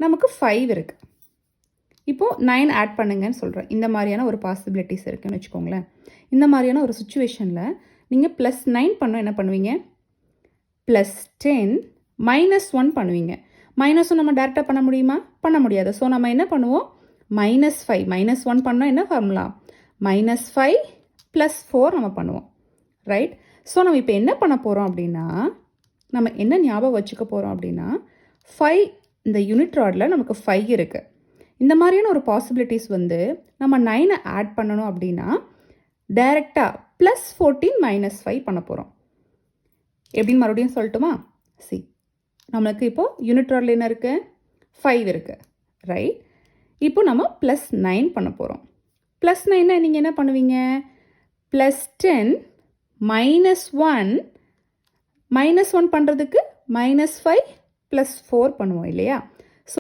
நமக்கு 5 இருக்குது. இப்போது 9 ஆட் பண்ணுங்கன்னு சொல்கிறேன். இந்த மாதிரியான ஒரு பாசிபிலிட்டிஸ் இருக்குதுன்னு வச்சுக்கோங்களேன். இந்த மாதிரியான ஒரு சுச்சுவேஷனில் நீங்கள் +9 பண்ண என்ன பண்ணுவீங்க? +10 -1 பண்ணுவீங்க. -1 நம்ம டேரெக்டாக பண்ண முடியுமா? பண்ண முடியாது. ஸோ நம்ம என்ன பண்ணுவோம்? -5 -1 பண்ணால் என்ன ஃபார்முலா? -5 + 4 நம்ம பண்ணுவோம். ரைட்? ஸோ நம்ம இப்போ என்ன பண்ண போகிறோம் அப்படின்னா, நம்ம என்ன ஞாபகம் வச்சுக்க போகிறோம் அப்படின்னா, 5 இந்த யூனிட் ராடில் நமக்கு 5 இருக்குது. இந்த மாதிரியான ஒரு பாசிபிலிட்டிஸ் வந்து நம்ம 9 ஆட் பண்ணணும் அப்படின்னா டைரெக்டாக +14 -5 பண்ண போகிறோம். எப்படின்னு மறுபடியும் சொல்லட்டுமா? சி, நம்மளுக்கு இப்போது யூனிட் ராடில் என்ன இருக்குது? 5 இருக்குது. ரைட்? இப்போ நம்ம +9 பண்ண போகிறோம். +9 நீங்கள் என்ன பண்ணுவீங்க? +10 -1 -1 பண்ணுறதுக்கு -5 + 4 பண்ணுவோம் இல்லையா?